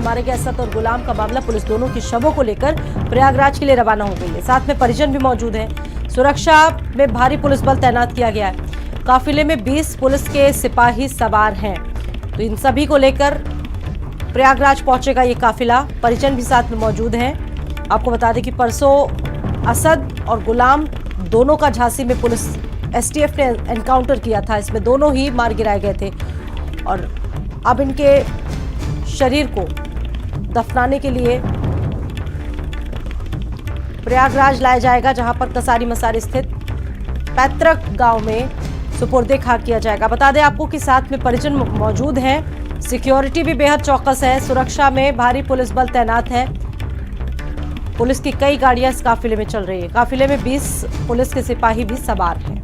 मारे गए असद और गुलाम का मामला, पुलिस दोनों की शवों को लेकर प्रयागराज के लिए रवाना हो गई है। साथ में परिजन भी मौजूद हैं। सुरक्षा में भारी पुलिस बल तैनात किया गया है। काफिले में 20 पुलिस के सिपाही सवार हैं। तो इन सभी को लेकर प्रयागराज पहुंचेगा ये काफिला। परिजन भी साथ में मौजूद हैं। आपको बता दें कि परसों असद और गुलाम दोनों का झांसी में पुलिस एसटीएफ ने एनकाउंटर किया था। इसमें दोनों ही मार गिराए गए थे और अब इनके शरीर को दफनाने के लिए प्रयागराज लाया जाएगा, जहां पर कसारी मसारी स्थित पैतृक गांव में सुपुर्दे खाक किया जाएगा। बता दें आपको कि साथ में परिजन मौजूद हैं। सिक्योरिटी भी बेहद चौकस है। सुरक्षा में भारी पुलिस बल तैनात है। पुलिस की कई गाड़ियां इस काफिले में चल रही है। काफिले में 20 पुलिस के सिपाही भी सवार हैं।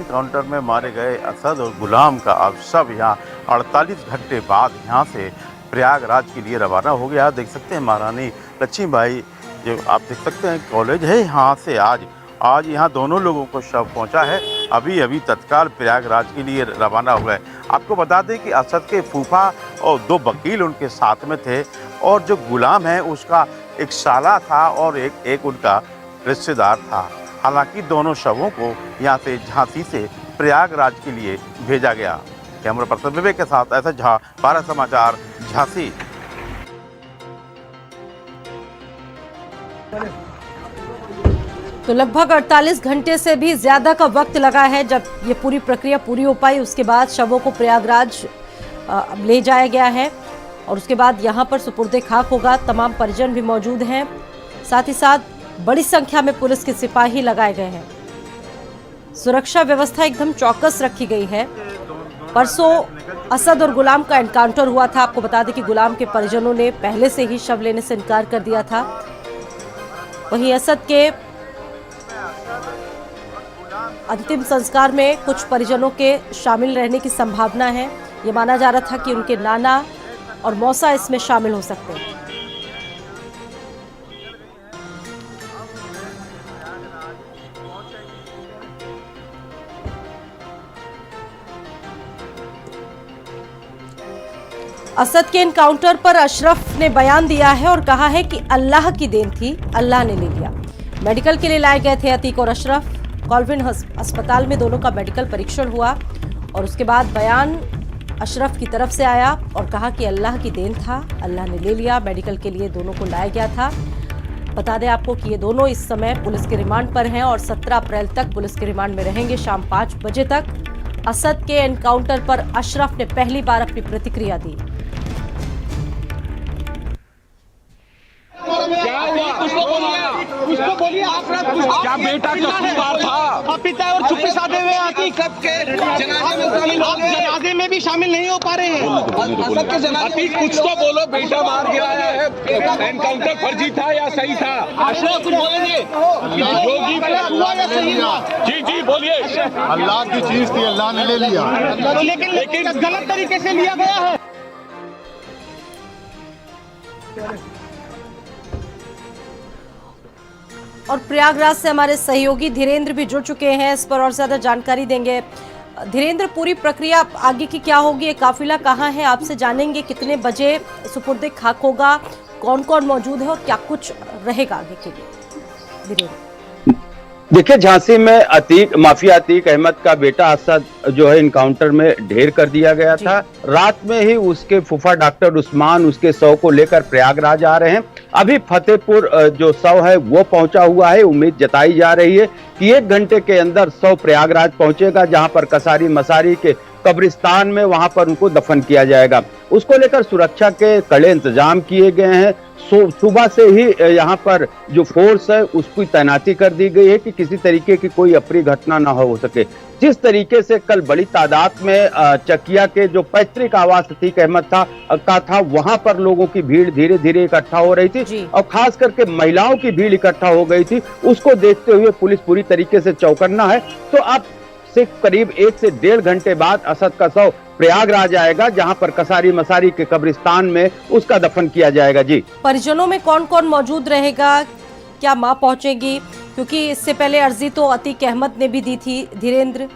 काउंटर में मारे गए असद और गुलाम का अब सब यहाँ 48 घंटे बाद यहाँ से प्रयागराज के लिए रवाना हो गया। देख सकते हैं महारानी लक्ष्मीबाई, जो आप देख सकते हैं कॉलेज है, यहाँ से आज यहाँ दोनों लोगों को शव पहुँचा है। अभी तत्काल प्रयागराज के लिए रवाना हुआ है। आपको बता दें कि असद के फूफा और 2 वकील उनके साथ में थे और जो गुलाम है उसका एक साला था और एक उनका रिश्तेदार था। हालांकि दोनों शवों को यहां से झांसी से प्रयागराज के लिए भेजा गया। कैमरा पर्सन विवेक के साथ ऐसा झा, भारत समाचार, झांसी। तो लगभग 48 घंटे से भी ज्यादा का वक्त लगा है। जब ये पूरी प्रक्रिया पूरी हो पाई उसके बाद शवों को प्रयागराज ले जाया गया है और उसके बाद यहाँ पर सुपुर्दे खाक होगा। तमाम परिजन भी मौजूद हैं। साथ ही साथ बड़ी संख्या में पुलिस के सिपाही लगाए गए हैं। सुरक्षा व्यवस्था एकदम चौकस रखी गई है। परसों असद और गुलाम का एनकाउंटर हुआ था। आपको बता दें कि गुलाम के परिजनों ने पहले से ही शव लेने से इनकार कर दिया था। वहीं असद के अंतिम संस्कार में कुछ परिजनों के शामिल रहने की संभावना है। ये माना जा रहा था कि उनके नाना और मौसा इसमें शामिल हो सकते हैं। असद के एनकाउंटर पर अशरफ ने बयान दिया है और कहा है कि अल्लाह की देन थी, अल्लाह ने ले लिया। मेडिकल के लिए लाए गए थे अतीक और अशरफ। कॉल्विन अस्पताल में दोनों का मेडिकल परीक्षण हुआ और उसके बाद बयान अशरफ की तरफ से आया और कहा कि अल्लाह की देन था, अल्लाह ने ले लिया। मेडिकल के लिए दोनों को लाया गया था। बता दें आपको कि ये दोनों इस समय पुलिस के रिमांड पर हैं और 17 अप्रैल तक पुलिस के रिमांड में रहेंगे, शाम 5 बजे तक। असद के एनकाउंटर पर अशरफ ने पहली बार अपनी प्रतिक्रिया दी। उसको बोलिए क्या बेटा कसूरवार था? पिता और चुप्पी साधे हुए आती कब के जनाजे में भी शामिल नहीं हो पा रहे हैं। कुछ तो बोलो, बेटा मार गया है, एनकाउंटर फर्जी था या सही था? अशरफ कुछ बोलेंगे? जी बोलिए। अल्लाह की चीज थी, अल्लाह ने ले लिया। लेकिन गलत तरीके से लिया गया है। और प्रयागराज से हमारे सहयोगी धीरेन्द्र भी जुड़ चुके हैं, इस पर और ज्यादा जानकारी देंगे। धीरेन्द्र, पूरी प्रक्रिया आगे की क्या होगी? ये काफिला कहाँ है, आपसे जानेंगे। कितने बजे सुपुर्दे खाक होगा, कौन कौन मौजूद है और क्या कुछ रहेगा आगे के लिए? धीरेन्द्र देखिए, झांसी में माफिया अतीक अहमद का बेटा असद जो है इनकाउंटर में ढेर कर दिया गया था। रात में ही उसके फूफा डॉक्टर उस्मान उसके शव को लेकर प्रयागराज आ रहे हैं। अभी फतेहपुर जो शव है वो पहुंचा हुआ है। उम्मीद जताई जा रही है कि 1 घंटे के अंदर शव प्रयागराज पहुंचेगा, जहां पर कसारी मसारी के कब्रिस्तान में वहां पर उनको दफन किया जाएगा। उसको लेकर सुरक्षा के कड़े इंतजाम किए गए हैं। सुबह से ही यहाँ पर जो फोर्स है उसकी तैनाती कर दी गई है कि किसी तरीके की कोई अप्रिय घटना ना हो सके। जिस तरीके से कल बड़ी तादाद में चकिया के जो पैतृक आवास अतीक अहमद था वहां पर लोगों की भीड़ धीरे धीरे इकट्ठा हो रही थी और खास करके महिलाओं की भीड़ इकट्ठा हो गई थी। उसको देखते हुए पुलिस पूरी तरीके से चौकन्ना है। तो अब से करीब 1 से 1.5 घंटे बाद असद का शव प्रयागराज आएगा, जहां पर कसारी मसारी के कब्रिस्तान में उसका दफन किया जाएगा। जी, परिजनों में कौन कौन मौजूद रहेगा? क्या मां पहुंचेगी? क्योंकि इससे पहले अर्जी तो अतीक अहमद ने भी दी थी। धीरेन्द्र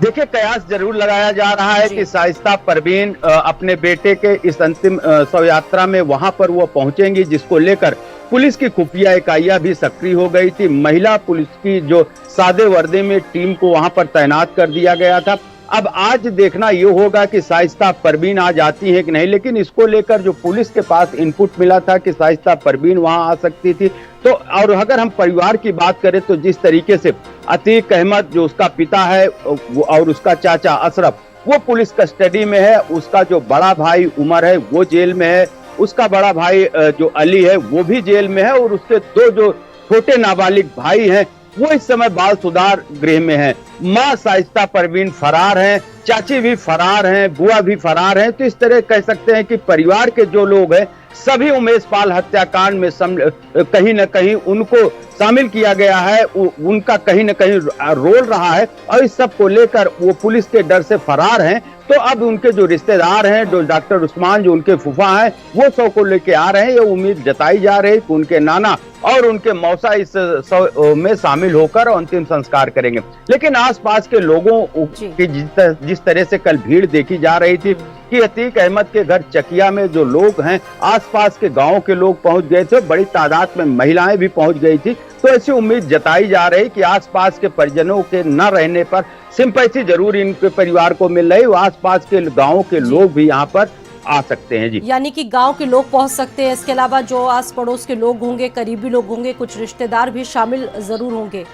देखिए, कयास जरूर लगाया जा रहा है कि शाइस्ता परवीन अपने बेटे के इस अंतिम शव यात्रा में वहां पर वो पहुंचेंगी, जिसको लेकर पुलिस की खुफिया इकाइयां भी सक्रिय हो गई थी। महिला पुलिस की जो सादे वर्दी में टीम को वहां पर तैनात कर दिया गया था। अब आज देखना ये होगा कि शाइस्ता परवीन आज आती है कि नहीं, लेकिन इसको लेकर जो पुलिस के पास इनपुट मिला था कि शाइस्ता परवीन वहां आ सकती थी। तो और अगर हम परिवार की बात करें तो जिस तरीके से अतीक अहमद जो उसका पिता है और उसका चाचा अशरफ वो पुलिस कस्टडी में है, उसका जो बड़ा भाई उमर है वो जेल में है, उसका बड़ा भाई जो अली है वो भी जेल में है, और उसके दो जो छोटे नाबालिग भाई हैं वो इस समय बाल सुधार गृह में है। मां शाइस्ता परवीन फरार हैं, चाची भी फरार हैं, बुआ भी फरार हैं। तो इस तरह कह सकते हैं कि परिवार के जो लोग हैं सभी उमेश पाल हत्याकांड में कहीं न कहीं उनको शामिल किया गया है, उनका कहीं न कहीं रोल रहा है, और इस सब को लेकर वो पुलिस के डर से फरार हैं। तो अब उनके जो रिश्तेदार हैं, जो डॉक्टर उस्मान जो उनके फूफा हैं, वो शव को लेके आ रहे हैं। ये उम्मीद जताई जा रही है कि उनके नाना और उनके मौसा इस शव में शामिल होकर अंतिम संस्कार करेंगे। लेकिन आसपास के लोगों की जिस तरह से कल भीड़ देखी जा रही थी कि अतीक अहमद के घर चकिया में जो लोग हैं, आसपास के गांव के लोग पहुंच गए थे, बड़ी तादाद में महिलाएं भी पहुंच गई थी। तो ऐसी उम्मीद जताई जा रही कि आसपास के परिजनों के न रहने पर सिंपैथी जरूर इनके परिवार को मिल रही, आसपास के गाँव के लोग भी यहाँ पर आ सकते हैं। जी, यानी कि गांव के लोग पहुंच सकते हैं। इसके अलावा जो आस पड़ोस के लोग होंगे, करीबी लोग होंगे, कुछ रिश्तेदार भी शामिल जरूर होंगे।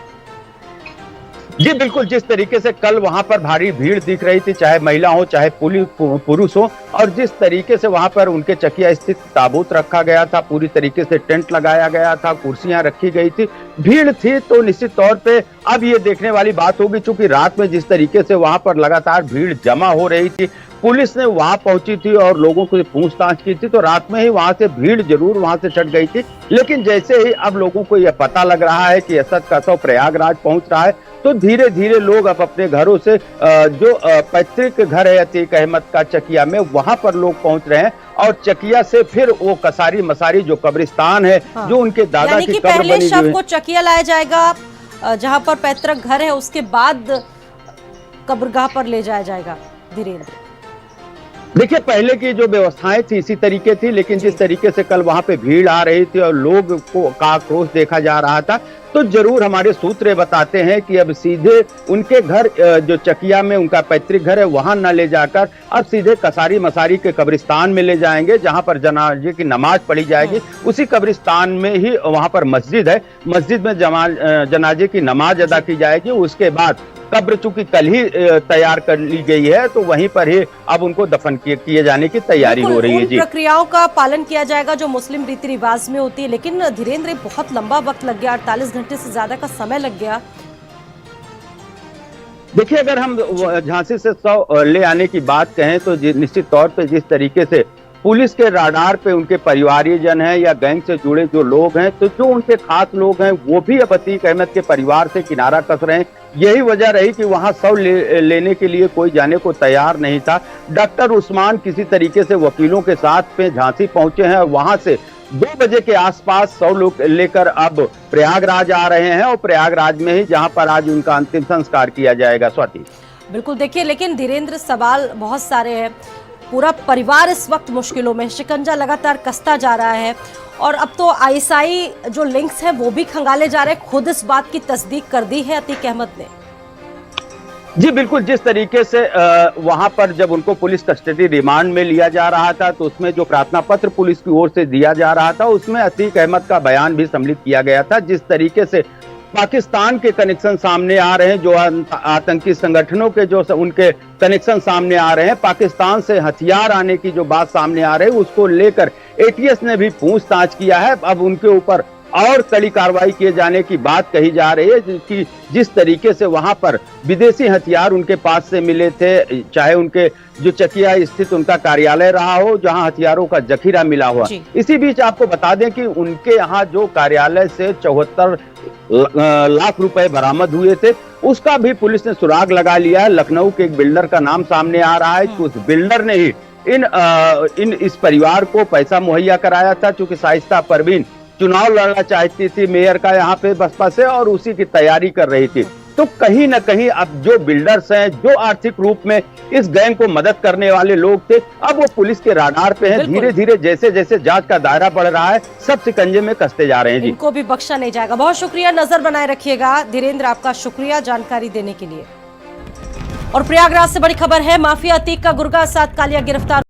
जी बिल्कुल, जिस तरीके से कल वहां पर भारी भीड़ दिख रही थी, चाहे महिला हो चाहे पुरुष हो, और जिस तरीके से वहां पर उनके चकिया स्थित ताबूत रखा गया था, पूरी तरीके से टेंट लगाया गया था, कुर्सियां रखी गई थी, भीड़ थी, तो निश्चित तौर पे अब ये देखने वाली बात होगी, चूंकि रात में जिस तरीके से वहां पर लगातार भीड़ जमा हो रही थी, पुलिस ने वहां पहुंची थी और लोगों को पूछताछ की थी, तो रात में ही वहां से भीड़ जरूर वहां से छट गई थी। लेकिन जैसे ही अब लोगों को यह पता लग रहा है कि असद का शव प्रयागराज पहुंच रहा है, तो धीरे धीरे लोग अब अपने घरों से जो पैतृक घर है अतीक अहमद का चकिया में, वहां पर लोग पहुंच रहे हैं, और चकिया से फिर वो कसारी मसारी जो कब्रिस्तान है, जो उनके दादा की कब्र बनी हुई है, शव को चकिया लाया जाएगा जहां पर पैतृक घर है, उसके बाद कब्रगाह पर ले जाया जाएगा। धीरेन्द्र, देखिए, पहले की जो व्यवस्थाएं थी इसी तरीके थी, लेकिन जिस तरीके से कल वहां पे भीड़ आ रही थी और लोग को का आक्रोश देखा जा रहा था, तो जरूर हमारे सूत्र बताते हैं कि अब सीधे उनके घर जो चकिया में उनका पैतृक घर है वहां न ले जाकर अब सीधे कसारी मसारी के कब्रिस्तान में ले जाएंगे, जहां पर जनाजे की नमाज पढ़ी जाएगी। उसी कब्रिस्तान में ही वहां पर मस्जिद है, मस्जिद में जनाजे की नमाज अदा की जाएगी। उसके बाद कब्र चूंकि कल ही तैयार कर ली गई है, तो वहीं पर ही अब उनको दफन किए जाने की तैयारी हो रही है। जी, प्रक्रियाओं का पालन किया जाएगा जो मुस्लिम रीति रिवाज में होती है, लेकिन धीरेन्द्र बहुत लंबा वक्त लग गया, 48 घंटे से ज्यादा का समय लग गया। देखिए, अगर हम झांसी से शव ले आने की बात कहें तो निश्चित तौर पे जिस तरीके से पुलिस के राडार पे उनके परिवारजन हैं या गैंग से जुड़े जो लोग हैं, तो जो उनके खास लोग हैं वो भी अब अतीक अहमद के परिवार से किनारा कस रहे हैं। यही वजह रही कि वहां शव लेने के लिए कोई जाने को तैयार नहीं था। डॉक्टर उस्मान किसी तरीके से वकीलों के साथ में झांसी पहुंचे हैं और वहां से 2 बजे के आसपास शव लोग लेकर अब प्रयागराज आ रहे हैं, और प्रयागराज में ही जहां पर आज उनका अंतिम संस्कार किया जाएगा। स्वाति, बिल्कुल, देखिए, लेकिन धीरेन्द्र सवाल बहुत सारे हैं। पूरा परिवार इस वक्त मुश्किलों में, शिकंजा लगातार कसता जा रहा है, और अब तो आईएसआई जो लिंक्स हैं वो भी खंगाले जा रहे हैं। खुद इस बात की तस्दीक कर दी है अतीक अहमद ने। जी बिल्कुल, जिस तरीके से वहां पर जब उनको पुलिस कस्टडी रिमांड में लिया जा रहा था, तो उसमें जो प्रार्थना पत्र पुलिस की ओर से दिया जा रहा था, उसमें अतीक अहमद का बयान भी सम्मिलित किया गया था। जिस तरीके से पाकिस्तान के कनेक्शन सामने आ रहे हैं, जो आतंकी संगठनों के जो उनके कनेक्शन सामने आ रहे हैं, पाकिस्तान से हथियार आने की जो बात सामने आ रही है, उसको लेकर एटीएस ने भी पूछताछ किया है। अब उनके ऊपर और कड़ी कार्रवाई किए जाने की बात कही जा रही है कि जिस तरीके से वहां पर विदेशी हथियार उनके पास से मिले थे, चाहे उनके जो चकिया स्थित उनका कार्यालय रहा हो जहां हथियारों का जखीरा मिला हुआ। इसी बीच आपको बता दें कि उनके यहाँ जो कार्यालय से 74 लाख रुपए बरामद हुए थे, उसका भी पुलिस ने सुराग लगा लिया है। लखनऊ के एक बिल्डर का नाम सामने आ रहा है कि उस बिल्डर ने ही इस परिवार को पैसा मुहैया कराया था, चूंकि शाइस्ता परवीन चुनाव लड़ना चाहती थी मेयर का यहाँ पे बसपा से, और उसी की तैयारी कर रही थी। तो कहीं ना कहीं अब जो बिल्डर्स हैं, जो आर्थिक रूप में इस गैंग को मदद करने वाले लोग थे, अब वो पुलिस के राडार पे हैं। बिल्कुल। धीरे धीरे जैसे जैसे जांच का दायरा बढ़ रहा है, सब शिकंजे में कसते जा रहे हैं जी। इनको भी बख्शा नहीं जाएगा। बहुत शुक्रिया, नजर बनाए रखिएगा। धीरेन्द्र, आपका शुक्रिया जानकारी देने के लिए। और प्रयागराज से बड़ी खबर है, माफिया अतीक का गुर्गा साथ कालिया गिरफ्तार।